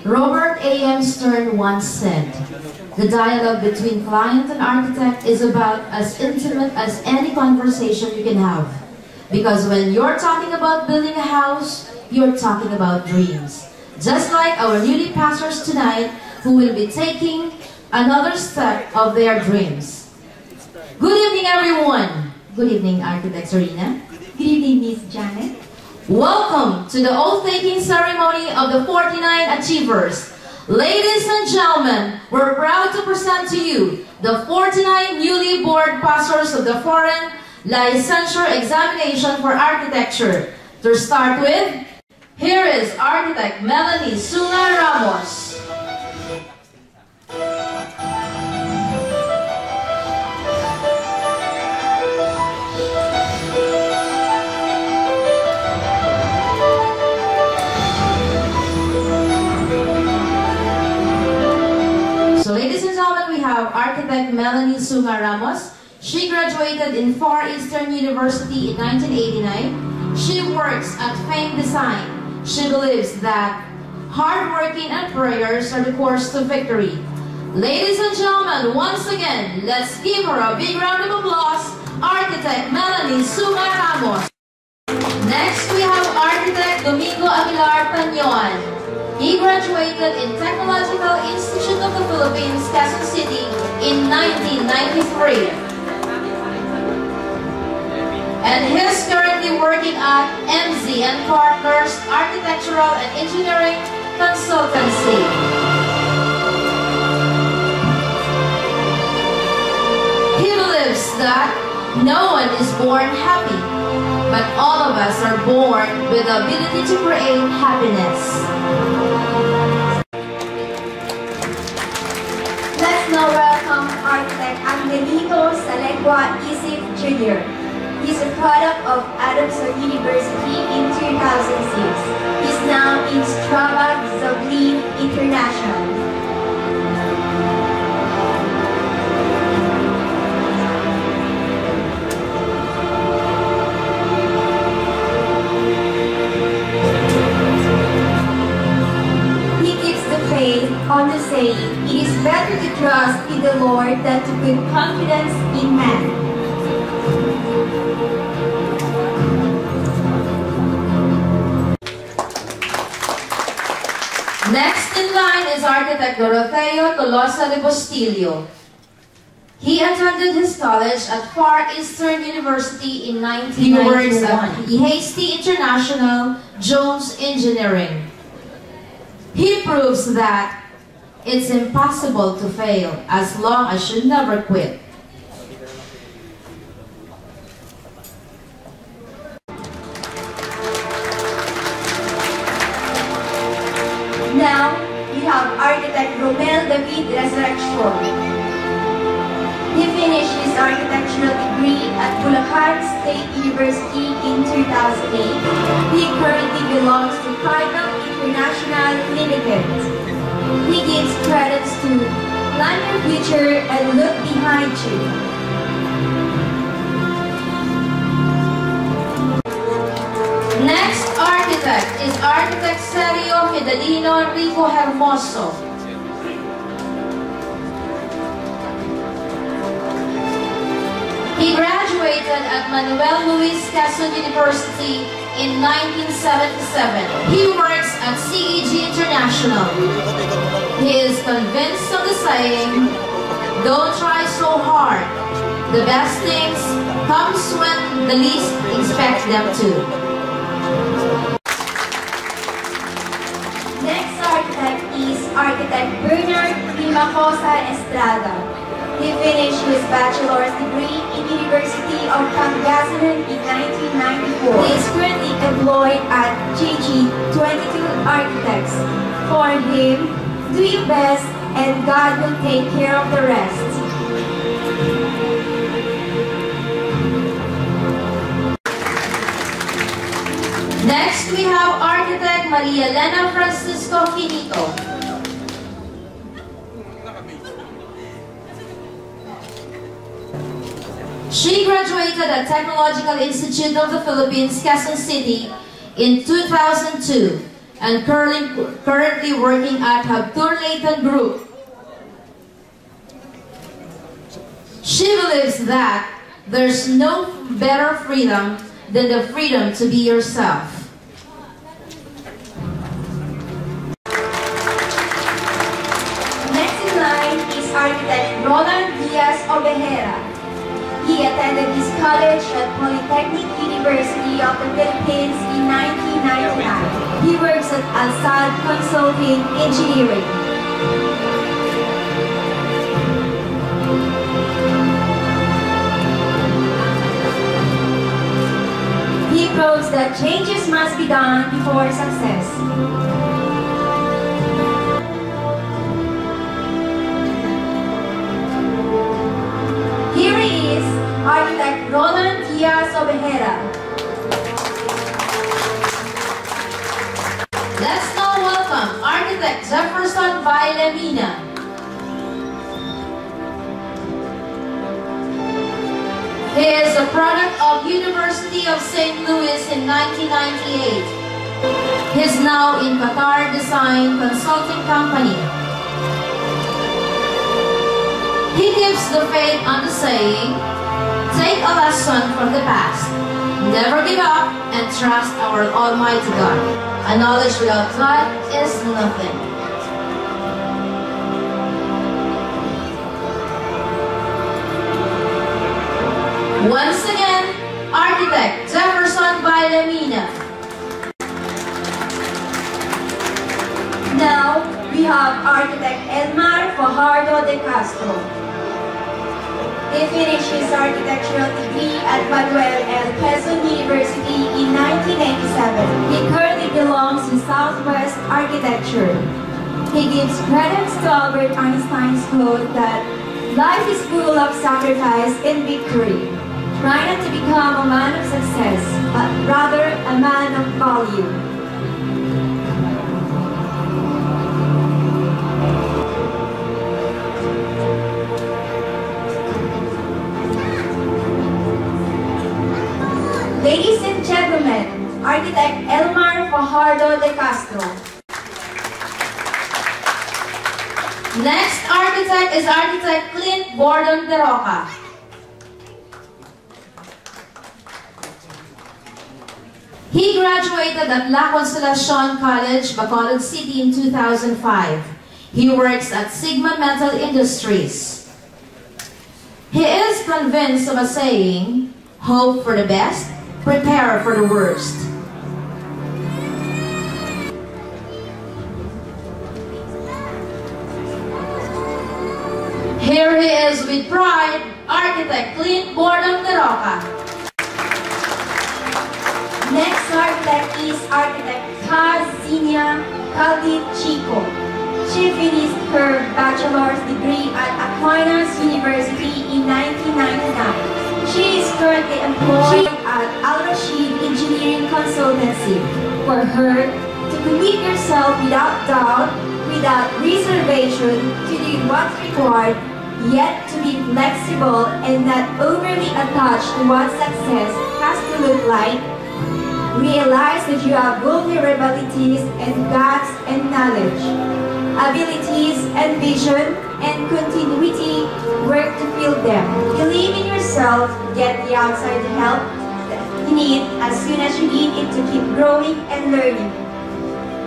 Robert A.M. Stern once said, "The dialogue between client and architect is about as intimate as any conversation you can have. Because when you're talking about building a house, you're talking about dreams." Just like our newly pastors tonight, who will be taking another step of their dreams. Good evening, everyone. Good evening, Architect Serena. Good evening, Miss Janet. Welcome to the oath-taking ceremony of the 49 Achievers. Ladies and gentlemen, we're proud to present to you the 49 newly board pastors of the Foreign Licensure Examination for Architecture. To start with, here is Architect Melanie Sula Ramos. So ladies and gentlemen, we have Architect Melanie Sunga Ramos. She graduated in Far Eastern University in 1989. She works at Fame Design. She believes that hard working and prayers are the course to victory. Ladies and gentlemen, once again, let's give her a big round of applause, Architect Melanie Sunga Ramos. Next, we have Architect Domingo Aguilar Tañon. He graduated in Technological Institute of the Philippines, Quezon City in 1993. And he's currently working at MZ and Partners Architectural and Engineering Consultancy. He believes that no one is born happy, but all of us are born with the ability to create happiness. Let's now welcome Architect Angelito Salegua Isip Jr. He's a product of Adams University in 2006. He's now in Strava Zagreb International. He keeps the faith on the saying, "It is better to trust in the Lord than to put confidence in man." Next in line is Architect Doroteo Tolosa de Bustillo. He attended his college at Far Eastern University in 1991. He works at Hasty International, Jones Engineering. He proves that it's impossible to fail as long as you never quit. Now, we have Architect Romel David Resurrection. He finished his architectural degree at Bulacan State University in 2008. He currently belongs to Final International Limited. He gives credits to Plan Your Future and Look Behind You. Next architect is Architect Sergio Medalino Rico Hermoso. He graduated at Manuel Luis Quezon University in 1977. He works at CEG International. He is convinced of the saying, "Don't try so hard. The best things comes when the least expect them to." Next architect is Architect Bernard Pimacosa Estrada. He finished his bachelor's degree in University of Pangasinan in 1994. He is currently employed at GG22 Architects. For him, do your best and God will take care of the rest. Next, we have Architect Maria Elena Francisco Finito. She graduated at Technological Institute of the Philippines, Quezon City in 2002. and currently working at Habtur Leighton Group. She believes that there's no better freedom than the freedom to be yourself. Next in line is architect Roland Diaz Obejera. He attended his college at Polytechnic University of the Philippines in 1999. He works at Al-Sad Consulting Engineering. He proves that changes must be done before success. Here he is, architect Roland Diaz Obejera. Let's now welcome architect Jefferson Bailemina. He is a product of University of St. Louis in 1998. He's now in Qatar Design Consulting Company. He gives the faith on the saying, take a lesson from the past, never give up, and trust our Almighty God. A knowledge without God is nothing. Once again, architect Jefferson Bailemina. Now, we have architect Elmar Fajardo de Castro. He finished his architectural degree at Manuel L. Quezon University in 1997. He currently belongs to Southwest Architecture. He gives credits to Albert Einstein's quote that life is full of sacrifice and victory. Try not to become a man of success, but rather a man of value. Ladies and gentlemen, architect Elmar Fajardo de Castro. Next architect is architect Clint Bordon de Roca. He graduated at La Consolacion College, Bacolod City in 2005. He works at Sigma Metal Industries. He is convinced of a saying, hope for the best, prepare for the worst. Here he is with pride, architect Clint Bordon de Roca. Next architect is architect Kazinia Kaldit Chico. She finished her bachelor's degree at Aquinas University in 1999. She is currently employed at Al-Rashid Engineering Consultancy. For her, to commit yourself without doubt, without reservation, to do what's required, yet to be flexible and not overly attached to what success has to look like. Realize that you have vulnerabilities and guts and knowledge, abilities and vision and continuity, work to fill them. Believe in yourself, get the outside help that you need as soon as you need it to keep growing and learning.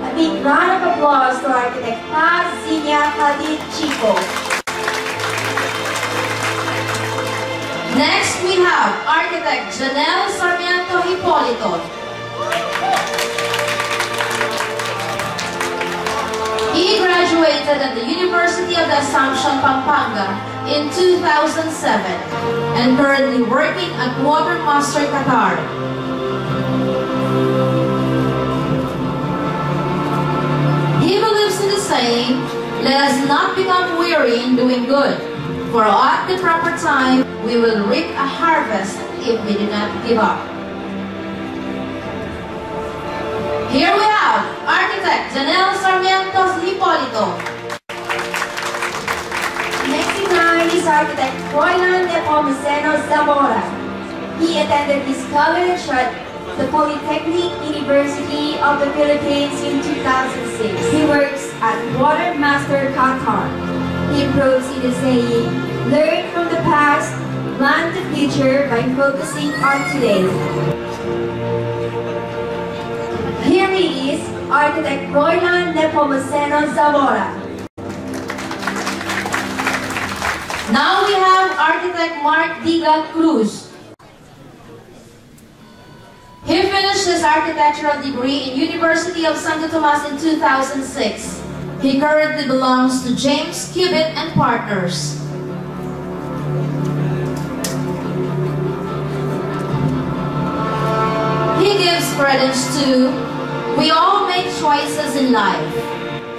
A big round of applause to architect Kazinia Kaldit Chico. Next we have architect Janelle Sarmiento Hipolito. He graduated at the University of the Assumption, Pampanga in 2007 and currently working at Watermaster Qatar. He believes in the saying, let us not become weary in doing good, for at the proper time we will reap a harvest if we do not give up. Here we have architect Janelle Sarmiento Hipolito. Next in line is architect Froilan Nepomuceno Zamora. He attended his college at the Polytechnic University of the Philippines in 2006. He works at Watermaster Qatar. He proves in the saying, learn from the past, plan the future by focusing on today. Here he is, Architect Roylan Nepomuceno Zamora. Now we have Architect Mark Diga Cruz. He finished his architectural degree in University of Santo Tomas in 2006. He currently belongs to James Cubitt and Partners. He gives credence to, we all make choices in life.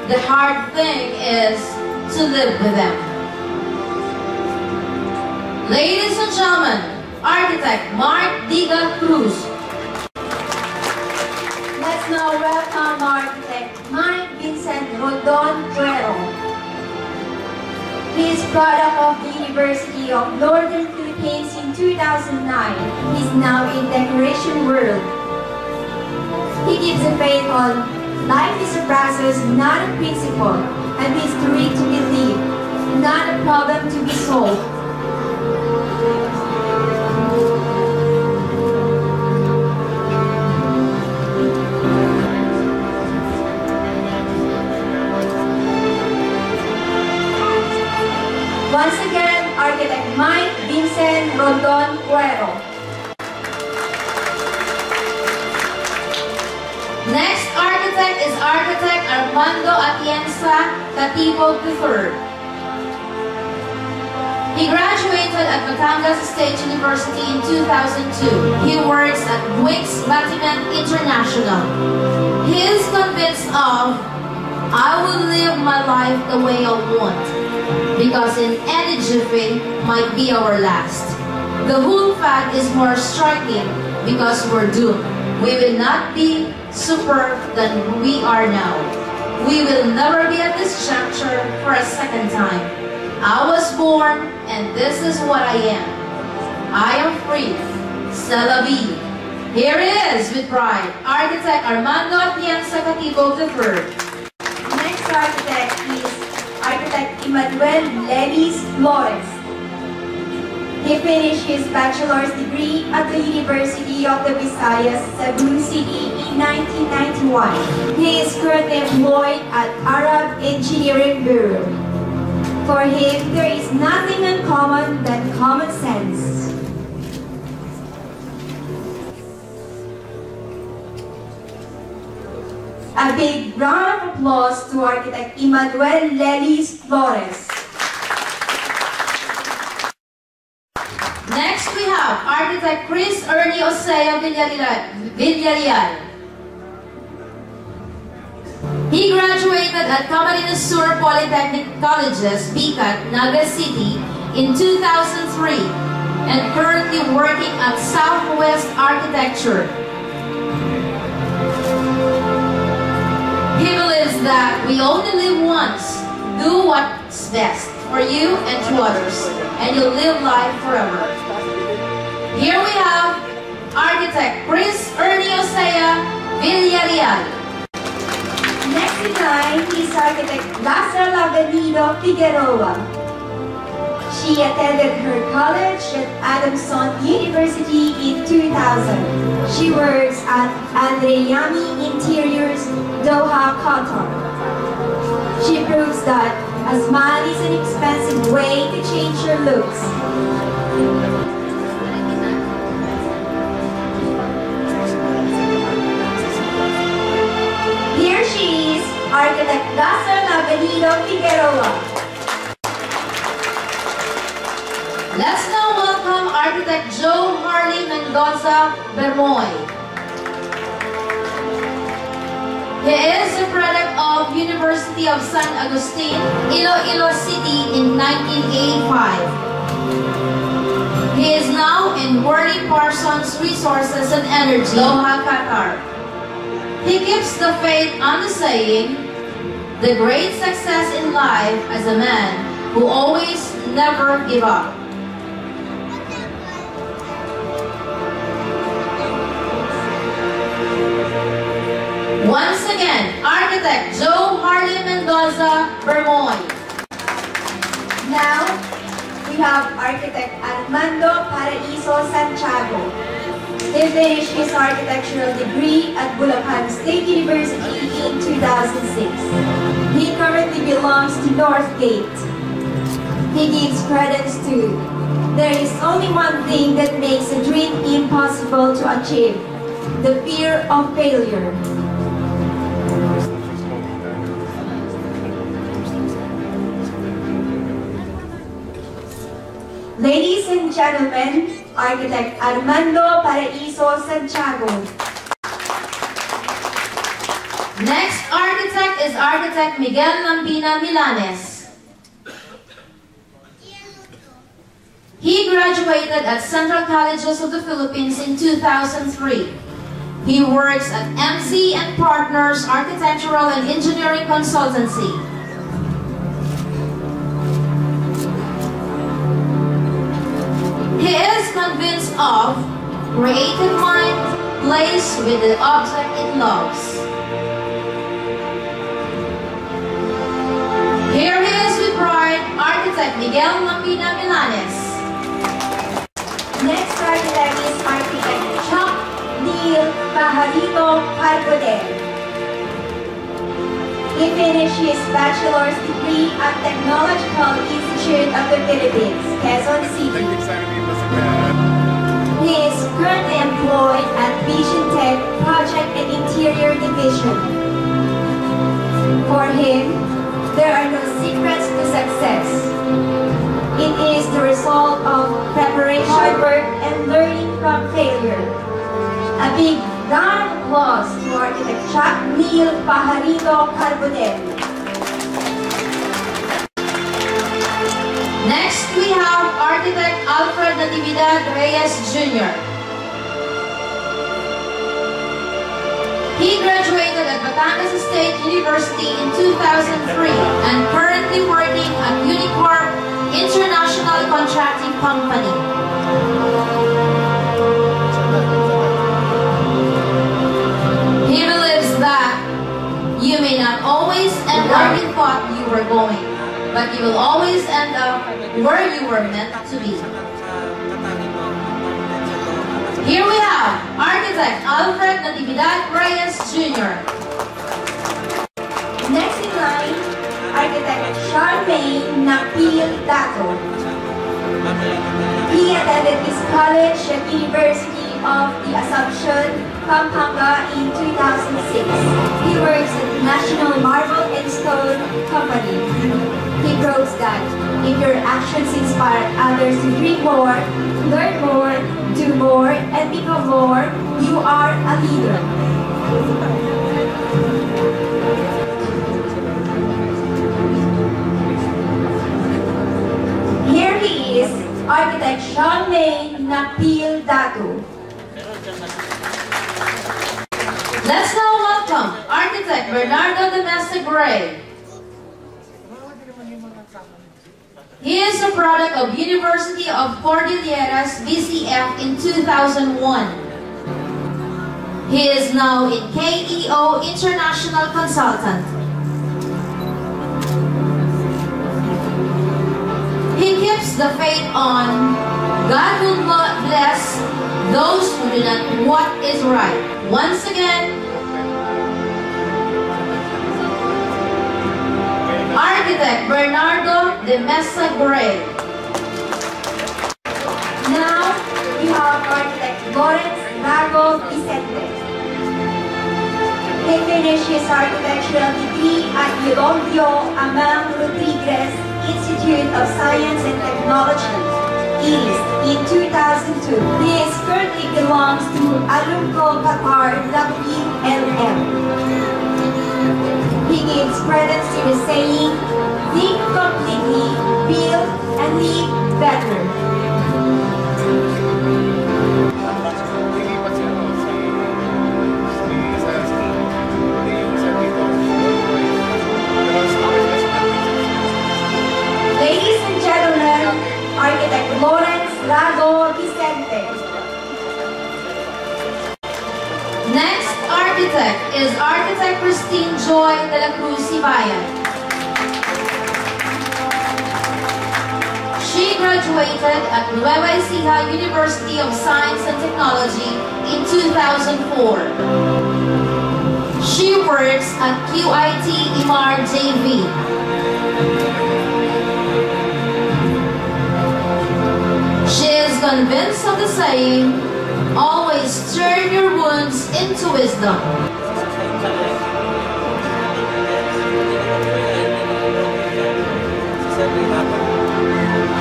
The hard thing is to live with them. Ladies and gentlemen, Architect Mark Diga Cruz. Let's now welcome Architect Mike Vincent Rondon Cuero. He is product of the University of Northern Philippines in 2009. He is now in decoration world. He gives a faith on life is a process, not a principle, and history to be lived, not a problem to be solved. Once again, Architect Mike Vincent Rondon Cuero. Next architect is Architect Armando Atienza Cativo III. He graduated at Batangas State University in 2002. He works at Wix Batiment International. He is convinced of, I will live my life the way I want, because in any jiffy might be our last. The whole fact is more striking because we're doomed. We will not be superb than we are now. We will never be at this juncture for a second time. I was born and this is what I am. I am free. C'est la vie. Here he is with pride, Architect Armando Atienza Cativo III. Next architect is Architect Emmanuel Levis Flores. He finished his bachelor's degree at the University of the Visayas, Cebu City in 1991. He is currently employed at Arab Engineering Bureau. For him, there is nothing uncommon than common sense. A big round of applause to Architect Emmanuel Lelis Flores. Next we have Architect Chris Ernie Oseo Villarreal. He graduated at Camarines Sur Polytechnic Colleges, BCAT, Naga City in 2003 and currently working at Southwest Architecture. He believes that we only live once. Do what's best for you and to others, and you'll live life forever. Here we have Architect Chris Ernie Osea Villarreal. Next in line is Architect Lazar Lavenido Figueroa. She attended her college at Adamson University in 2000. She works at Andreyami Interiors, Doha, Qatar. She proves that a smile is an expensive way to change your looks. Here she is, Architect Lazar Lavenido Figueroa. Let's now welcome Architect Joe Harley Mendoza Bermoy. He is a product of University of San Agustin, Iloilo City in 1985. He is now in Worley Parsons Resources and Energy, Doha, Qatar. He keeps the faith on the saying, the great success in life as a man who always never give up. Once again, Architect Joe Harley Mendoza Bermoy. Now, we have Architect Armando Paraiso Santiago. He finished his architectural degree at Bulacan State University in 2006. He currently belongs to Northgate. He gives credits to, there is only one thing that makes a dream impossible to achieve, the fear of failure. Ladies and gentlemen, Architect Armando Paraiso Santiago. Next architect is Architect Miguel Lambina Milanes. He graduated at Central Colleges of the Philippines in 2003. He works at MC and Partners Architectural and Engineering Consultancy. He is convinced of creative mind plays with the object it loves. Here he is with pride, Architect Miguel Lambina Milanes. Next architect is Architect Chuck Neil Pajarito Carbonell. He finished his bachelor's degree at Technological Institute of the Philippines, Quezon City. He is currently employed at Vision Tech Project and Interior Division. For him, there are no secrets to success. It is the result of preparation, hard work, and learning from failure. A big round of applause to Architect Chuck Neil Pajarito Carbonell. Next, we have Architect Alfred Natividad Reyes Jr. He graduated at Batangas State University in 2003 and currently working at Unicorp International Contracting Company. He believes that you may not always end where you thought you were going, but you will always end up where you were meant to be. Here we have Architect Alfred Natividad Reyes Jr. Next in line, Architect Charmaine Napil Dato. He attended his college at University of the Assumption, Pampanga in 2006. He works at National Marble and Stone Company. He proves that if your actions inspire others to dream more, learn more, do more, and become more, you are a leader. Here he is, Architect Charmaine Napil Dato. Let's now welcome Architect Bernardo de Mesa Gray. He is a product of University of Cordilleras VCF in 2001. He is now in KEO International Consultant. He keeps the faith on God will bless those who do not do what is right. Once again, Architect Bernardo de Mesa Gray. Now, we have Architect Lawrence Lago Vicente. He finished his architectural degree at Eulogio Amang Rodriguez Institute of Science and Technology, East, in 2002. He currently belongs to Aramco Qatar WLM. He gives credits to the saying, think completely, build, and live better. Ladies and gentlemen, Architect Lawrence Lago Vicente. Next architect is Architect Joy de la Cruz Sibayan. She graduated at Nueva Ecija University of Science and Technology in 2004. She works at QIT Imar JV. She is convinced of the saying, always turn your wounds into wisdom.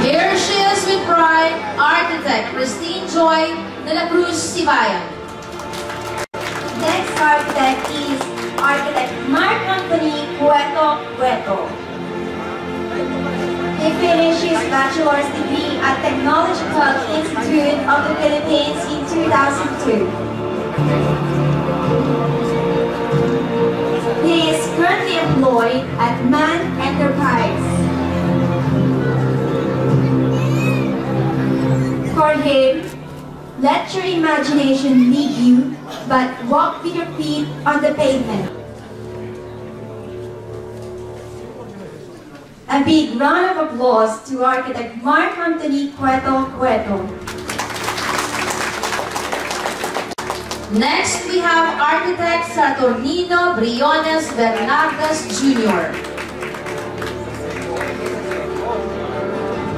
Here she is with pride, architect Christine Joy de la Cruz Sibayan. Next architect is architect Mark Anthony Cueto. He finished his bachelor's degree at Technological Institute of the Philippines in 2002. He is currently employed at MAN Enterprise. For him, let your imagination lead you, but walk with your feet on the pavement. A big round of applause to architect Mark Anthony Cueto. Next, we have architect Saturnino Briones Bernardes Jr.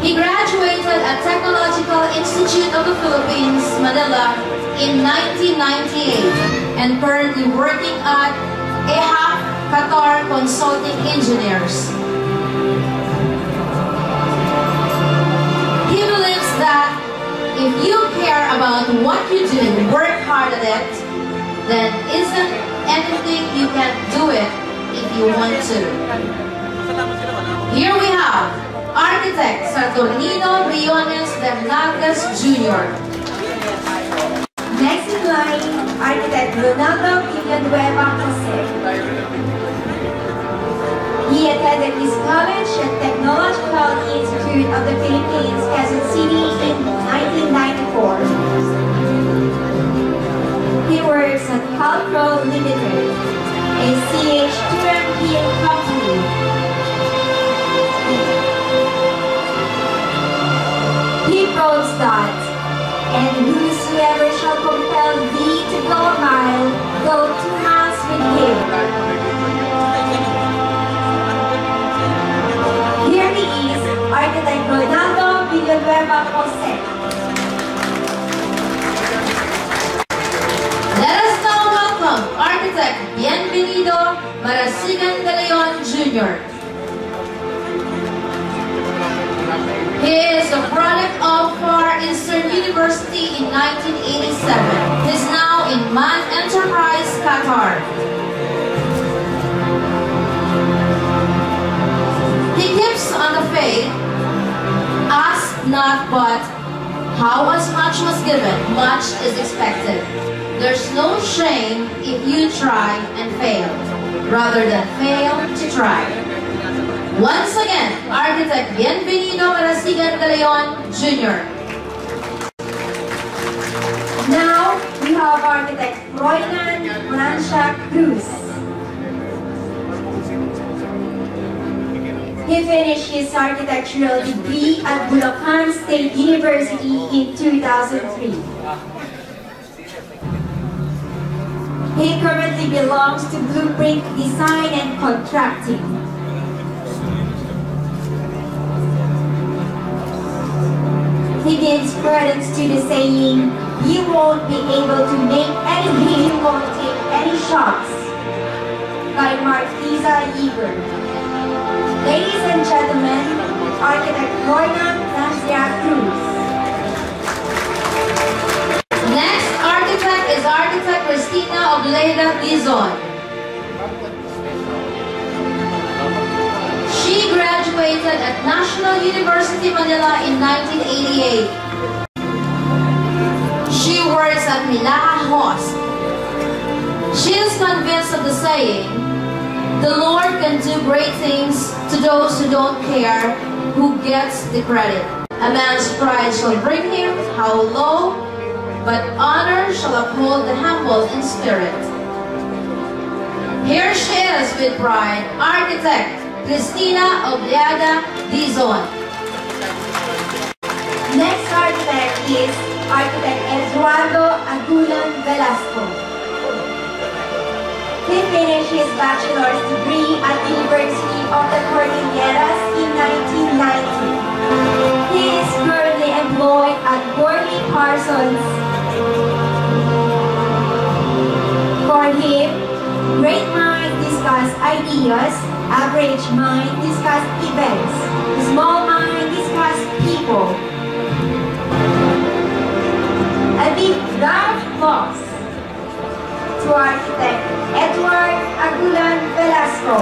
He graduated at Technological Institute of the Philippines, Manila in 1998 and currently working at EHAC Qatar Consulting Engineers. He believes that if you care about what you do and work hard at it, then isn't anything you can't do it if you want to. Here we have architect Saturnino Briones Bernardes Jr. Next in line, architect Ronaldo Villanueva Jose. He attended his college at Technological Institute of the Philippines, Quezon City in 1994. He works at Halpro Limited, a CH2MP company. He proves that, and whosoever shall compel thee to go a mile, go 2 miles with him. Here he is, architect Ronaldo Villanueva Jose. Let us now welcome architect Bienvenido Marasigan de Leon Jr. He is a product of Far Eastern University in 1987. He is now in MAN Enterprise, Qatar. He keeps on the faith, ask not but, how as much was given, much is expected. There's no shame if you try and fail, rather than fail to try. Once again, architect Bienvenido Marasigan de Leon Jr. Now, we have architect Roynan Monansha Cruz. He finished his architectural degree at Bulacan State University in 2003. He currently belongs to Blueprint Design and Contracting. He gives credence to the saying, you won't be able to make anything, you won't take any shots, by Marquisa Yeager. Ladies and gentlemen, architect Roynan Lancia Cruz. Next architect is architect Cristina Obleda Dizon. She graduated at National University Manila in 1988. She works at Milaha Host. She is convinced of the saying, the Lord can do great things to those who don't care who gets the credit. A man's pride shall bring him how low, but honor shall uphold the humble in spirit. Here she is with pride, architect Cristina Obliada Dizon. Next architect is architect Eduardo Agulan Velasco. He finished his bachelor's degree at the University of the Cordilleras in 1990. He is currently employed at Worley Parsons. For him, great minds discuss ideas, average mind discuss events, small mind discuss people. A big round of applause to architect Edward Agulan Velasco.